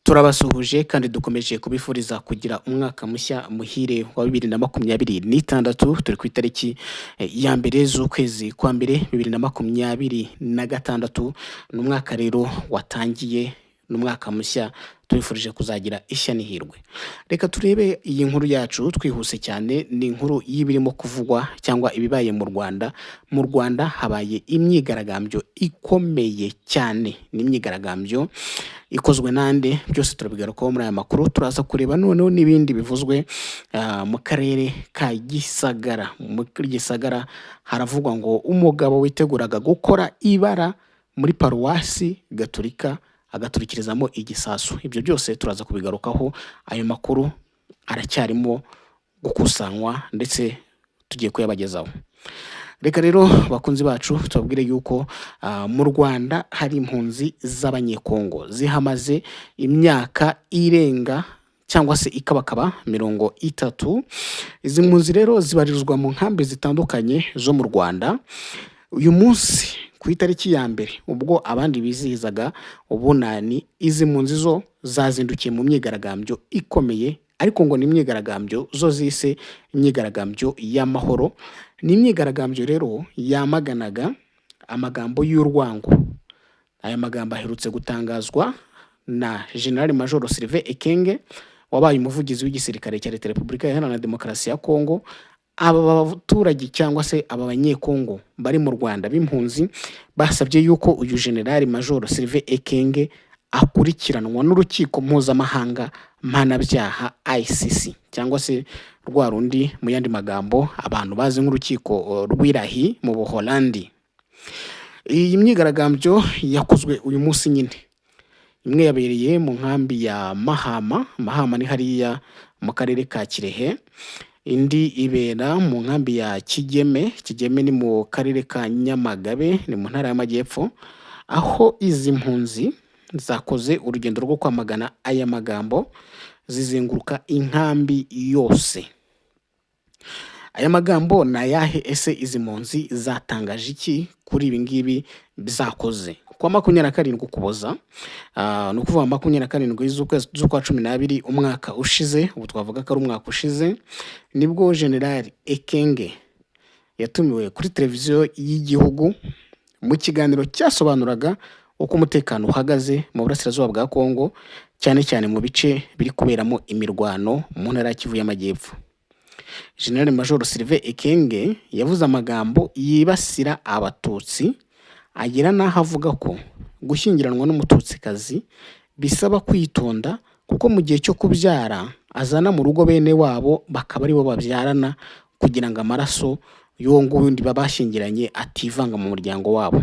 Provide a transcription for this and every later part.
Turabasuhuje kandi dukomeje kubifuriza kugira umwaka mushya muhire wa 2026. Turi ku itariki ya mbere z'ukwezi kwa mbere 2026. Ni umwaka rero watangiye, ni umwaka mushya tubifurije kuzagira ishya n'ihirwe. Reka turebe iyi nkuru yacu twihuse cyane. Ni inkuru y'ibirimo kuvugwa cyangwa ibibaye mu Rwanda. Mu Rwanda habaye imyigaragambyo ikomeye cyane. Ni imyigaragambyo ikozwe nande, byose turabigarukaho muri aya makuru. Turaza kureba noneho n'ibindi bivuzwe mu karere ka Gisagara. Muri Gisagara haravugwa ngo umugabo witeguraga gukora ibara muri paruwasi Gatolika agaturikirizamo igisasu. Ibyo byose turaza kubigarukaho. Ayo makuru aracyarimo gukusanywa ndetse tugiye kuyabagezaho. Reka rero bakunzi bacu tubabwire yuko mu Rwanda hari impunzi z'abanyekongo zihamaze imyaka irenga cyangwa se ikabakaba 30. Izi mpunzi rero zibarizwa mu nkambi zitandukanye zo mu Rwanda. Uyu munsi ku itariki ya mbere ubwo abandi bizihizaga ubunani, izi mpunzi zo zazindukiye mu myigaragambyo ikomeye, ariko ngo ni imyigaragambyo zo zise imyigaragambyo y'amahoro. Ni imyigaragambyo rero yamaganaga amagambo y'urwango. Aya magambo aherutse gutangazwa na General Major Sylvain Ekenge, wabaye umuvugizi w'igisirikare cya Leta Repubulika Iharanira Demokarasi ya Kongo. Aba baturage cyangwa se aba banyekongo bari mu Rwanda b'impunzi basabye yuko uyu General Major Sylvain Ekenge akurikiranwa n'urukiko mpuzamahanga mpanabyaha ICC, cyangwa se rwa rundi mu yandi magambo abantu bazi nk'urukiko rw'Irahi mu Buholandi. Iyi myigaragambyo yakozwe uyu munsi nyine. Imwe yabereye mu nkambi ya Mahama. Mahama ni hariya mu karere ka Kirehe. Indi ibera mu nkambi ya Kigeme. Kigeme ni mu karere ka Nyamagabe, ni mu ntara y'Amajyepfo, aho izi mpunzi zakoze urugendo rwo kwamagana aya magambo zizenguruka inkambi yose. Aya magambo na yahe? Ese izi mpunzi zatangaje iki kuri ibi ngibi bizakoze? Kwa 27 Ukuboza, ni ukuvuga 27 z'ukwezi kwa 12 umwaka ushize, ubu twavuga ko ari umwaka ushize, nibwo General Ekenge yatumiwe kuri televiziyo y'igihugu mu kiganiro cyasobanuraga uko umutekano uhagaze mu burasirazuba bwa Kongo, cyane cyane mu bice biri kuberamo imirwano mu ntara ya Kivu y'Amajyepfo. General Major Sylvain Ekenge yavuze amagambo yibasira abatutsi, agira n'aho avuga ko gushyingiranwa n'umututsikazi bisaba kwitonda, kuko mu gihe cyo kubyara azana mu rugo bene wabo bakaba ari bo babyarana, kugira ngo amaraso y'uwo ngundi babashyingiranye ativanga mu muryango wabo.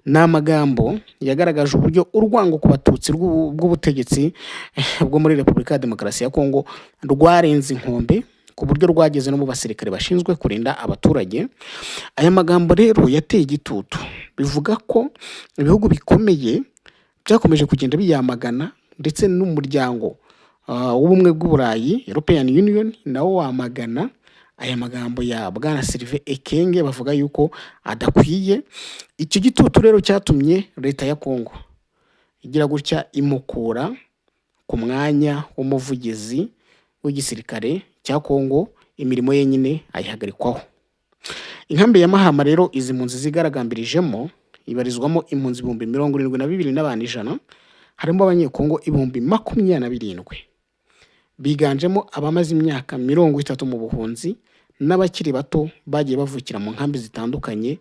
Ni amagambo yagaragaje uburyo urwango ku batutsi bw'ubutegetsi bwo muri Repubulika ya Demokarasi ya Kongo rwarenze inkombe, ku buryo rwageze no mu basirikare bashinzwe kurinda abaturage. Aya magambo rero yateye igitutu, bivuga ko ibihugu bikomeye byakomeje kugenda biyamagana, ndetse n'umuryango w'ubumwe bw'Uburayi, European Union, nawo wamagana aya magambo ya Bwana Sylvain Ekenge, bavuga yuko adakwiye. Icyo gitutu rero cyatumye leta ya Kongo igira gutya imukura ku mwanya w'umuvugizi w'igisirikare cya Kongo, imirimo ye nyine ayihagarikwaho. Inkambi ya Mahama rero izi mpunzi zigaragambirijemo ibarizwamo impunzi 72,100, harimo abanyekongo 27,000. Biganjemo abamaze imyaka 30 mu buhunzi n'abakiri bato bagiye bavukira mu nkambi zitandukanye.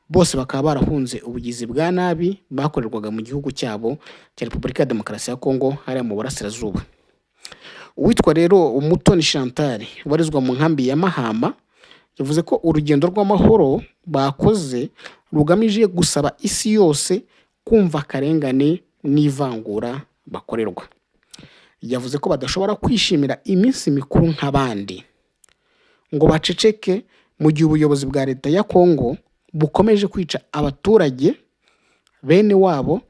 Bose bakaba barahunze ubugizi bwa nabi bakorerwaga mu gihugu cyabo cya Repubulika ya Demokarasi ya Kongo hariya mu burasirazuba. Uwitwa rero Umutoni Chantal warizwa mu nkambi ya Mahama yavuze ko urugendo rw'amahoro bakoze rugamije gusaba isi yose kumva akarengane n'ivangura bakorerwa. Yavuze ko badashobora kwishimira iminsi mikuru nk'abandi, ngo baceceke mu gihe ubuyobozi bwa leta ya Kongo bukomeje kwica abaturage bene wabo,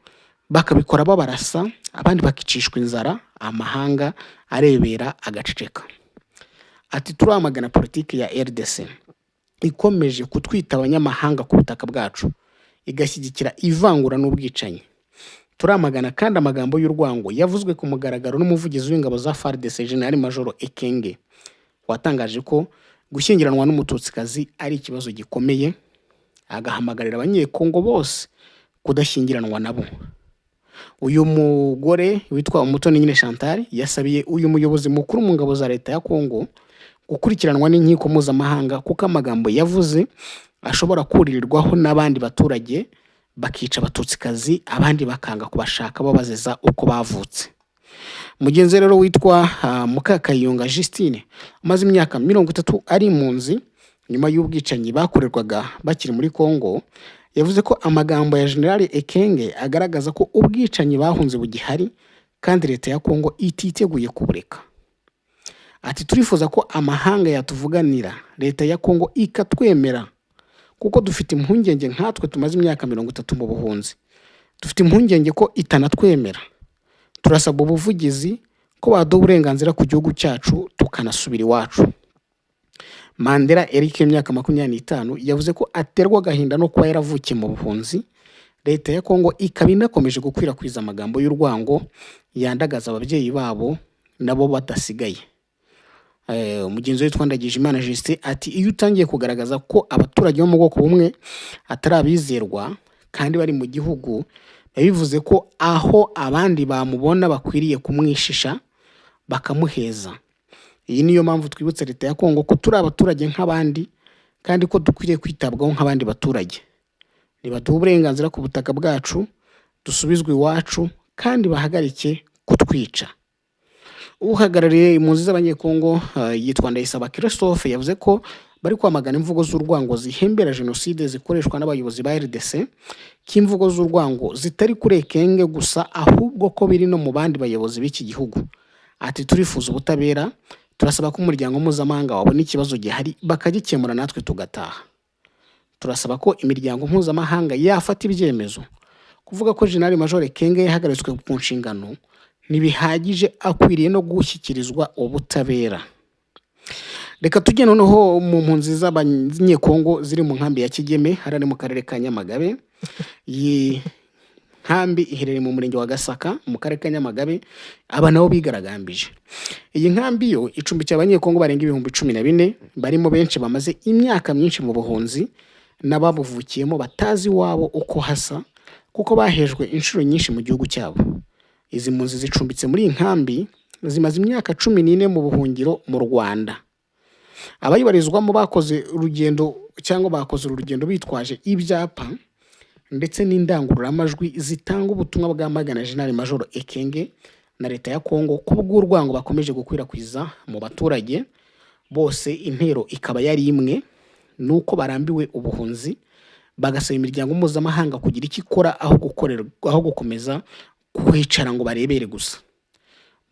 bakabikora babarasa, abandi bakicishwa inzara, amahanga arebera agaceceka. Ati turamagana politiki ya RDC ikomeje kutwita abanyamahanga ku butaka bwacu, igashyigikira ivangura n'ubwicanyi. turamagana kandi amagambo y'urwango yavuzwe ku mugaragaro n'umuvugizi w'ingabo za FARDC General Major Ekenge watangaje ko gushyingiranwa n'umututsikazi ari ikibazo gikomeye, agahamagarira abanyekongo bose kudashyingiranwa nabo. Uyu mugore witwa Umutoni nyine Chantal yasabiye uyu muyobozi mukuru mu ngabo za leta ya Kongo gukurikiranwa n'inkiko mpuzamahanga kuko amagambo yavuze ashobora kuririrwaho n'abandi baturage bakica abatutsikazi, abandi bakanga kubashaka babazeza uko bavutse. Mugenzi rero witwa Mukakayonga Justine amaze imyaka 30 ari impunzi nyuma y'ubwicanyi bakorerwaga bakiri muri Kongo, yavuze ko amagambo ya General Ekenge agaragaza ko ubwicanyi bahunze bugihari kandi leta ya Kongo ititeguye kubureka. Ati turifuza ko amahanga yatuvuganira, leta ya Kongo ikatwemera kuko dufite impungenge nkatwe tumaze imyaka 30 mu buhunzi. Dufite impungenge ko itanatwemera. Turasaba ubuvugizi ko baduha uburenganzira ku gihugu cyacu tukanasubira iwacu. Mandela Eric imyaka 25 yavuze ko aterwa gahinda no kuba yaravukiye mu buhunzi. Leta ya Kongo ikaba inakomeje gukwirakwiza amagambo y'urwango yandagaza ababyeyi babo nabo badasigaye. Umugenzi witwa Ndagijimana Justin ati iyo utangiye kugaragaza ko abaturage bo mu bwoko bumwe atarabizerwa kandi bari mu gihugu, bivuze ko aho abandi bamubona bakwiriye kumwishisha bakamuheza. Iyi niyo mpamvu twibutse leta ya Kongo ko turi abaturage nk'abandi kandi ko dukwiriye kwitabwaho nk'abandi baturage. Nibaduha uburenganzira ku butaka bwacu, dusubizwe iwacu kandi bahagarike kutwica. Uhagarariye impunzi z'abanyekongo yitwa Ndayisaba Christophe yavuze ko bari kwamagana imvugo z'urwango zihembera jenoside zikoreshwa n'abayobozi ba RDC, kimvugo z'urwango zitari kuri Ekenge gusa ahubwo ko biri no mu bandi bayobozi b'iki gihugu. Ati turifuza ubutabera, turasaba ko umuryango mpuzamahanga wabona ikibazo gihari bakagikemura natwe tugataha. Turasaba ko imiryango mpuzamahanga yafata ibyemezo. Kuvuga ko General Major Ekenge yahagaritswe ku nshingano ntibihagije, akwiriye no gushyikirizwa ubutabera. Reka tujye noneho mu mpunzi z'abanyekongo ziri mu nkambi ya Kigeme harari mu karere ka Nyamagabe. Iyi nkambi iherereye mu murenge wa Gasaka mu karere ka Nyamagabe, aba nabo bigaragambije. Iyi nkambi yo icumbikiye abanyekongo barenga 14,000 barimo benshi bamaze imyaka myinshi mu buhunzi n'ababuvukiyemo batazi wabo uko hasa kuko bahejwe inshuro nyinshi mu gihugu cyabo. Izi mpunzi zicumbitse muri nkambi zimaze imyaka 14 mu buhungiro mu Rwanda. Abayibarizwamo bakoze urugendo bitwaje ibyapa ndetse n'indangururamajwi zitanga ubutumwa bwamagana General Major Ekenge na leta ya Kongo kubw'urwango bakomeje gukwirakwiza mu baturage bose. Intero ikaba yari imwe, nuko barambiwe ubuhunzi bagasaba imiryango mpuzamahanga kugira iki ikora aho gukomeza kwicara ngo barebere gusa.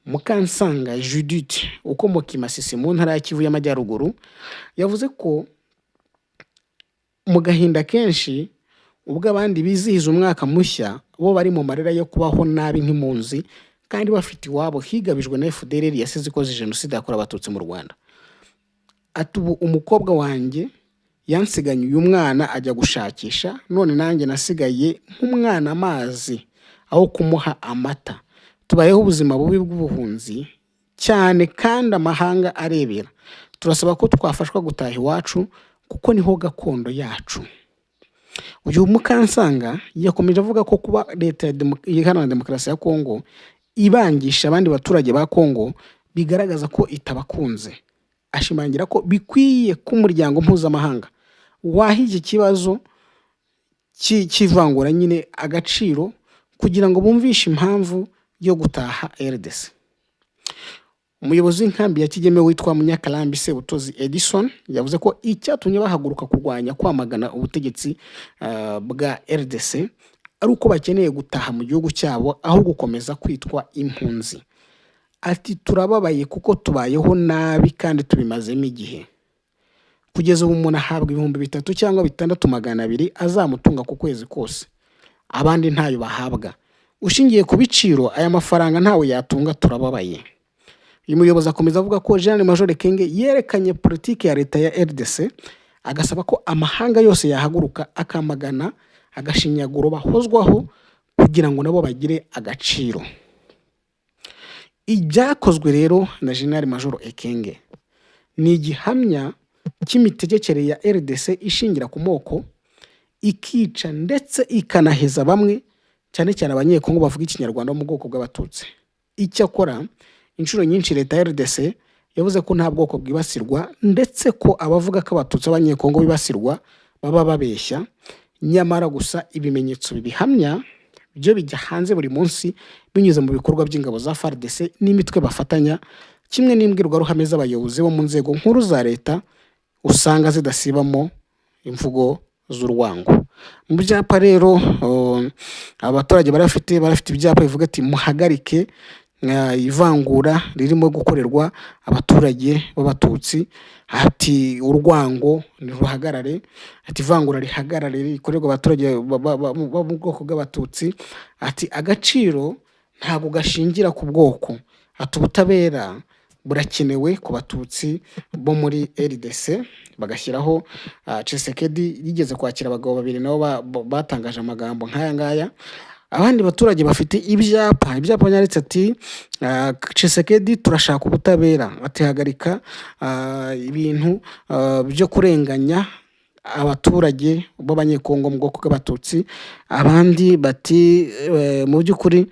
Mukansanga Judith ukomoka i Masisi mu ntara ya Kivu y'Amajyaruguru yavuze ko mu gahinda kenshi ubwo abandi bizihiza umwaka mushya bo bari mu marira yo kubaho nabi nk'impunzi kandi bafite iwabo higabijwe na FDLR yasize ikoze jenoside yakorewe abatutsi mu Rwanda. Ati ubu umukobwa wanjye yansiganye uyu mwana ajya gushakisha, none nanjye nasigaye nk'umwana amazi aho kumuha amata. Tubayeho ubuzima bubi bw'ubuhunzi cyane kandi amahanga arebera. Turasaba ko twafashwa gutaha iwacu kuko niho gakondo yacu. Uyu Mukansanga yakomeje avuga ko kuba leta iharanira demokarasi ya Kongo ibangisha abandi baturage ba Kongo bigaragaza ko itabakunze. Ashimangira ko bikwiye ku muryango mpuzamahanga wahije ikibazo cy'ivangura nyine agaciro kugira ngo bumvishe impamvu yo gutaha RDC. Umuyobozi w'inkambi ya Kigeme witwa Munyakarambi Sebutozi Edison yavuze ko icyatumye bahaguruka kurwanya kwamagana ubutegetsi bwa RDC ari uko bakeneye gutaha mu gihugu cyabo aho gukomeza kwitwa impunzi. Ati turababaye kuko tubayeho nabi kandi tubimazemo igihe. Kugeza ubu umuntu ahabwa 3,000 cyangwa 6,200 azamutunga ku kwezi kose, abandi ntayo bahabwa. Ushingiye ku biciro aya mafaranga ntawe yatunga, turababaye. Uyu muyobozi akomeza avuga ko General Major Ekenge yerekanye politiki ya leta ya RDC agasaba ko amahanga yose yahaguruka akamagana agashinyaguro bahozwaho kugira ngo nabo bagire agaciro. Ibyakozwe rero na General Major Ekenge ni igihamya cy'imitegekere ya RDC ishingira ku moko, ikica ndetse ikanaheza bamwe, cyane cyane abanyekongo bavuga ikinyarwanda mu bwoko bw'abatutsi. Icyakora inshuro nyinshi leta ya RDC yavuze ko nta bwoko bwibasirwa, ndetse ko abavuga ko abatutsi abanyekongo bibasirwa baba babeshya. Nyamara gusa ibimenyetso bibihamya byo bijya hanze buri munsi binyuze mu bikorwa by'ingabo za FARDC n'imitwe bafatanya, kimwe n'imbwirwaruhame z'abayobozi bo mu nzego nkuru za leta usanga zidasibamo imvugo z'urwango. Mu byapa rero abaturage barafite ibyapa bivuga ati muhagarike ivangura ririmo gukorerwa abaturage b'abatutsi, ati urwango niruhagarare, ati ivangura rihagarare rikorerwa abaturage bo mu bwoko bw'abatutsi, ati agaciro ntabwo gashingira ku bwoko, ati ubutabera burakenewe ku batutsi bo muri RDC. Bagashyiraho Tshisekedi yigeze kwakira abagabo babiri nabo batangaje amagambo nk'aya ngaya. Abandi baturage bafite ibyapa byanditse ati Tshisekedi turashaka ubutabera, ati hagarika ibintu byo kurenganya abaturage b'abanyekongo mu bwoko bw'abatutsi. Abandi bati mu by'ukuri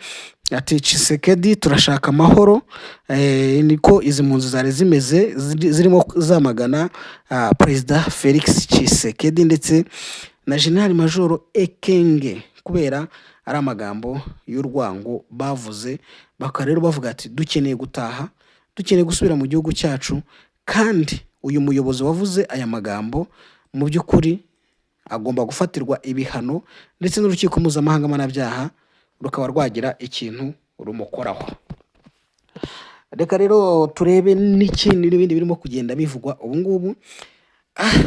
ati Tshisekedi turashaka amahoro, niko izi mpunzi zari zimeze zirimo zamagana Perezida Felix Tshisekedi ndetse na General Major Ekenge kubera ari amagambo y'urwango bavuze. Rero bavuga ati dukeneye gutaha, dukeneye gusubira mu gihugu cyacu, kandi uyu muyobozi wavuze aya magambo mu by'ukuri agomba gufatirwa ibihano, ndetse n'urukiko mpuzamahanga mpanabyaha rukaba rwagira ikintu rumukoraho. Reka rero turebe n'ikindi n'ibindi birimo kugenda bivugwa ubu ngubu.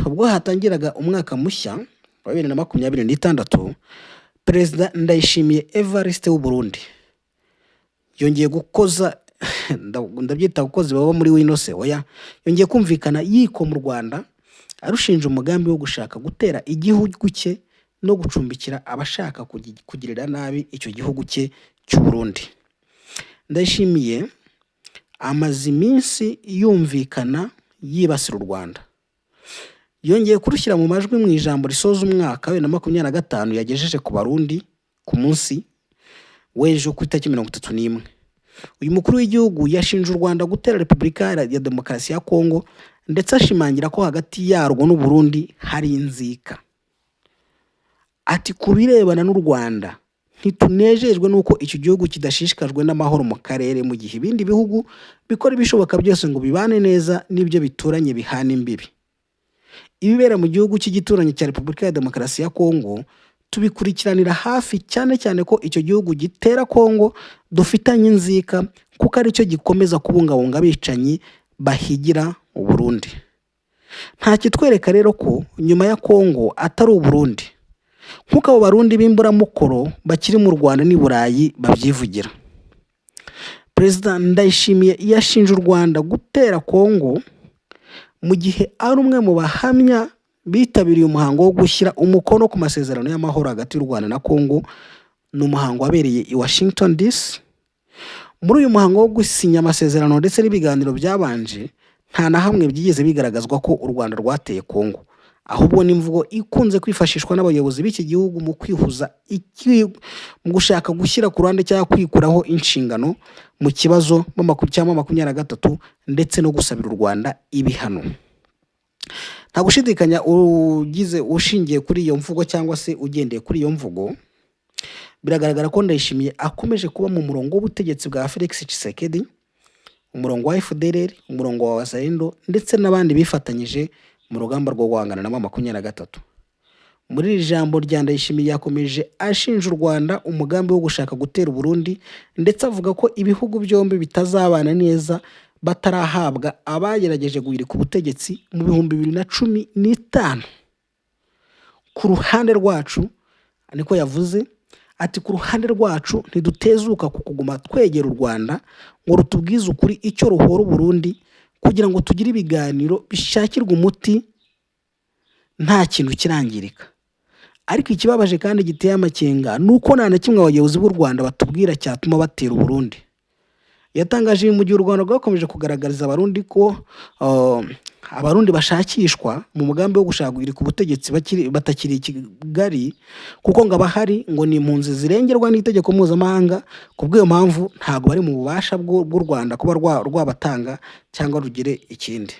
Ubwo hatangiraga umwaka mushya wa 2026, Perezida Ndayishimiye Evariste w'u Burundi yongeye gukoza ndabyita gukozi baba muri winose oya, yongeye kumvikana yiko mu Rwanda arushinja umugambi wo gushaka gutera igihugu cye no gucumbikira abashaka kugirira nabi icyo gihugu cye cy'u Burundi. Ndayishimiye amaze iminsi yumvikana yibasira u Rwanda, yongeye kurushyira mu majwi mu ijambo risoza umwaka wa 2025 yagejeje ku Barundi ku munsi w'ejo ku itariki 31. Uyu mukuru w'igihugu yashinje u Rwanda gutera Repubulika ya Demokarasi ya Kongo, ndetse ashimangira ko hagati yarwo n'u Burundi hari inzika. Ati kubirebana n'u Rwanda ntitunejejwe nuko icyo gihugu kidashishikajwe n'amahoro mu karere, mu gihe ibindi bihugu bikora ibishoboka byose ngo bibane neza n'ibyo bituranye bihana imbibi. Ibibera mu gihugu cy'igituranyi cya Repubulika ya Demokarasi ya Kongo tubikurikiranira hafi, cyane cyane ko icyo gihugu gitera Kongo dufitanye inzika, kuko ari cyo gikomeza kubungabunga abicanyi bahigira u Burundi. Nta kitwereka rero ko nyuma ya Kongo atari u Burundi, nk'uko abo Barundi b'imburamukoro bakiri mu Rwanda n'i Burayi babyivugira. Perezida Ndayishimiye yashinje u Rwanda gutera Kongo mu gihe ari umwe mu bahamya bitabiriye umuhango wo gushyira umukono ku masezerano y'amahoro hagati y'u Rwanda na Kongo. Ni umuhango wabereye i Washington DC. Muri uyu muhango wo gusinya amasezerano ndetse n'ibiganiro byabanje, nta na hamwe byigeze bigaragazwa ko u Rwanda rwateye Kongo, ahubwo n'imvugo ikunze kwifashishwa n'abayobozi b'iki gihugu mu kwihuza mu gushaka gushyira ku ruhande cyangwa kwikuraho inshingano mu kibazo cy'ama 2023 ndetse no gusabira u Rwanda ibihano. Nta gushidikanya ushingiye kuri iyo mvugo cyangwa se ugendeye kuri iyo mvugo, biragaragara ko Ndayishimiye akomeje kuba mu murongo w'ubutegetsi bwa Felix Tshisekedi, umurongo wa FDLR, umurongo wa Wazalendo ndetse n'abandi bifatanyije mu rugamba rwo guhangana na 2023. Muri iri jambo rya Ndayishimiye yakomeje ashinja u Rwanda umugambi wo gushaka gutera Burundi, ndetse avuga ko ibihugu byombi bitazabana neza batarahabwa abagerageje guhirika ubutegetsi mu 2015. Ku ruhande rwacu, niko yavuze, ati ku ruhande rwacu ntidutezuka ku kuguma twegera u Rwanda ngo rutubwize ukuri icyo ruhora Burundi, kugira ngo tugire ibiganiro bishakirwa umuti nta kintu kirangirika. ariko ikibabaje kandi giteye amakenga ni uko nta na kimwe abayobozi b'u Rwanda batubwira cyatuma batera u Burundi. Yatangaje mu gihe u Rwanda rwakomeje kugaragariza abarundi ko abarundi bashakishwa mu mugambi wo gushakira ku butegetsi batakiri i Kigali, kuko ngo abahari ngo ni impunzi zirengerwa n'itegeko mpuzamahanga. Ku bw'iyo mpamvu ntabwo bari mu bubasha bw'u Rwanda kuba rwabatanga cyangwa rugire ikindi.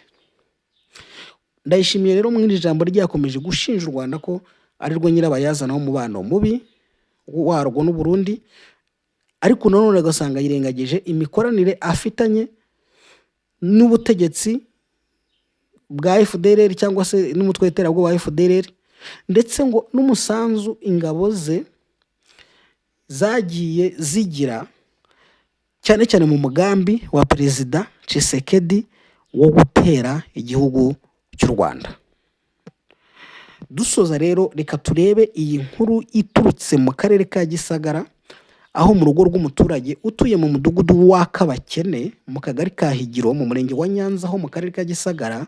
Ndayishimiye rero mu iri jambo ryakomeje gushinja u Rwanda ko ari rwo nyirabayazana w'umubano mubi warwo n'u Burundi, ariko nanone agasanga yirengagije imikoranire afitanye n'ubutegetsi bwa FDLR cyangwa se n'umutwe w'iterabwoba wa FDLR, ndetse ngo n'umusanzu ingabo ze zagiye zigira cyane cyane mu mugambi wa Perezida Tshisekedi wo gutera igihugu cy'u Rwanda. Dusoza rero reka turebe iyi nkuru iturutse mu karere ka Gisagara, aho mu rugo rw'umuturage utuye mu mudugudu wa Kabakene mu kagari ka Higiro mu murenge wa Nyanza ho mu karere ka Gisagara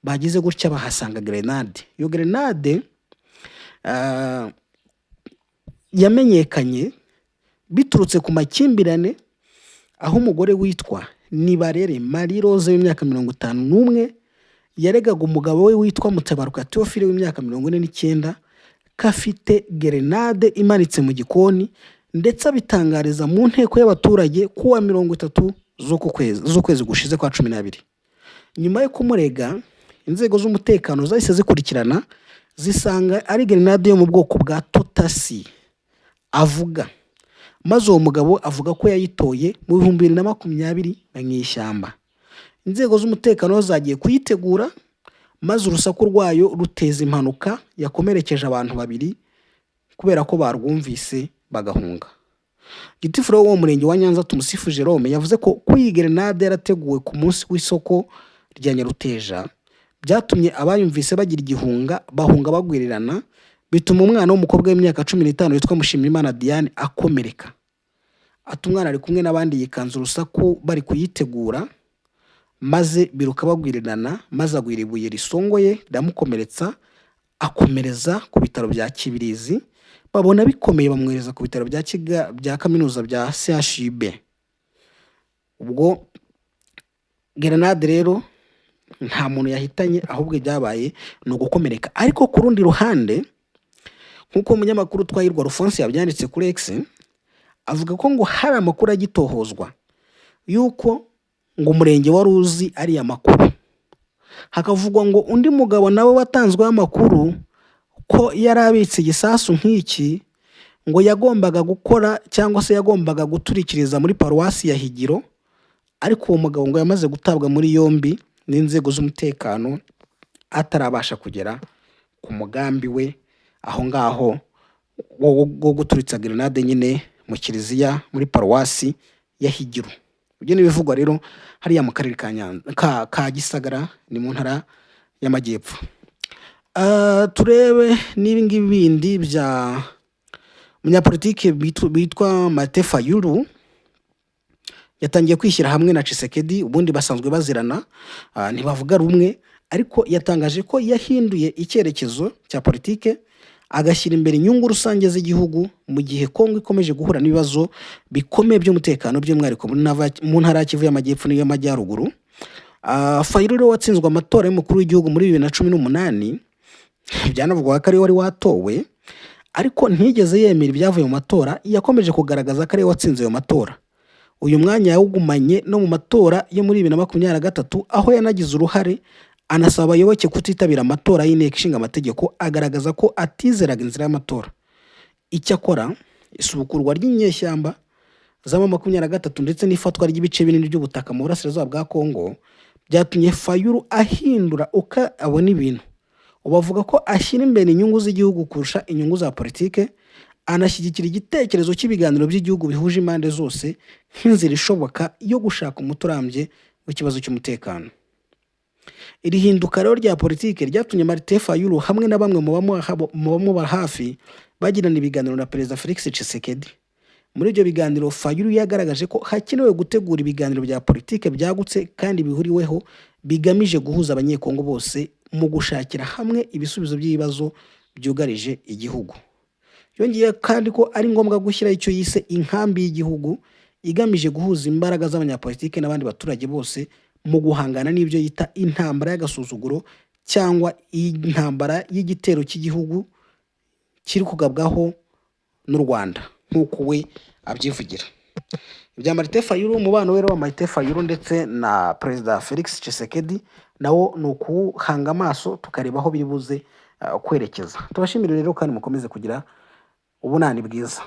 bagize gutya bahasanga grenade. Iyo grenade yamenyekanye biturutse ku makimbirane, aho umugore witwa Nibarere Marie Rose w'imyaka 51 yaregaga umugabo we witwa Mutabaruka Theophile w'imyaka 49 kafite grenade imanitse mu gikoni, ndetse abitangariza mu nteko y'abaturage kuwa 30 z'ukwezi gushize kwa 12. Nyuma yo kumurega, inzego z'umutekano zahise zikurikirana zisanga ari grenade yo mu bwoko bwa Totasi avuga, maze uwo mugabo avuga ko yayitoye mu 2020 mu ishyamba. Inzego z'umutekano zagiye kuyitegura, maze urusaku rwayo ruteza impanuka yakomerekeje abantu 2 kubera ko barwumvise bagahunga. Gitifu wo murenge wa Nyanza Tumusifu Jerome yavuze ko iyi grenade yarateguwe ku munsi w'isoko rya Nyaruteja, byatumye abayumvise bagira igihunga bahunga bagwirirana, bituma umwana w'umukobwa w'imyaka 15 witwa Mushimiyimana Diane akomereka. Ati umwana ari kumwe n'abandi yikanze urusaku bari kuyitegura, maze biruka bagwirirana, maze agwira ibuye risongoye ndamukomeretsa, akomereza ku bitaro bya Kibirizi. Babona bikomeye bamwereza ku bitaro bya kaminuza bya CHUB. Ubwo grenade rero nta muntu yahitanye, ahubwo byabaye no gukomereka. Ariko ku rundi ruhande, nkuko umunyamakuru Twahirwa Alphonse yabyanditse kuri X, avuga ko ngo hari amakuru agitohozwa yuko ngo umurenge wa Ruzi ari amakuru. Hakavugwa ngo undi mugabo nawe watanzwe amakuru ko yarabitse igisasu nk'iki, ngo yagombaga gukora cyangwa se yagombaga guturikiriza muri paruwasi ya Higiro, ariko uwo mugabo ngo yamaze gutabwa muri yombi n'inzego z'umutekano atarabasha kugera ku mugambi we aho ngaho wo guturitsa grenade nyine mu kiliziya muri paruwasi ya Higiro. Ibyo nibivugwa rero hariya mu karere ka Gisagara ni mu ntara y'Amajyepfo. Turebe n'ibingibi bindi bya munyapolitike bitwa Martin Fayulu yatangiye kwishyira hamwe na Tshisekedi. Ubundi basanzwe bazirana, ntibavuga rumwe, ariko yatangaje ko yahinduye icyerekezo cya politike agashyira imbere inyungu rusange z'igihugu mu gihe Kongo ikomeje guhura n'ibibazo bikomeye by'umutekano by'umwihariko mu ntara ya Kivu y'Amajyepfo n'iy'Amajyaruguru. Fayulu watsinzwe amatora y'umukuru w'igihugu muri 2018, byanavugwa ko ari wari watowe, ariko ntigeze yemera ibyavuye mu matora. Yakomeje kugaragaza ko ari watsinze ayo matora. Uyu mwanya yawugumanye no mu matora yo muri 2023, aho yanagize uruhare anasaba abayoboke kutitabira amatora y'inteko ishinga amategeko, agaragaza ko atizeraga inzira y'amatora. Icyakora isubukurwa ry'inyeshyamba z'ama 23 ndetse n'ifatwa ry'ibice binini by'ubutaka mu burasirazuba bwa Kongo byatumye Fayulu ahindura uko abona ibintu. Ubavuga ko ashyira imbere inyungu z'igihugu kurusha inyungu za politike, anashyigikira igitekerezo cy'ibiganiro by'igihugu bihuje impande zose nk'inzira ishoboka yo gushaka umuti urambye w'ikibazo cy'umutekano. Iri hinduka rero rya politike ryatumye Martin Fayulu hamwe na bamwe mu bamuba hafi bagirana ibiganiro na Perezida Felix Tshisekedi. Muri ibyo biganiro Fayulu yagaragaje ko hakenewe gutegura ibiganiro bya politike byagutse kandi bihuriweho bigamije guhuza abanyekongo bose mu gushakira hamwe ibisubizo by'ibibazo byugarije igihugu. Yongeye kandi ko ari ngombwa gushyiraho icyo yise inkambi y'igihugu igamije guhuza imbaraga z'abanyapolitike n'abandi baturage bose mu guhangana n'ibyo yita intambara y'agasuzuguro cyangwa intambara y'igitero cy'igihugu kiri kugabwaho n'u Rwanda nk'uko we abyivugira. Ibya Martin Fayulu, umubano rero wa Martin Fayulu ndetse na Perezida Felix Tshisekedi nawo ni ukuwuhanga amaso tukareba aho biri buze kwerekeza. Tubashimire rero kandi mukomeze kugira ubunani bwiza.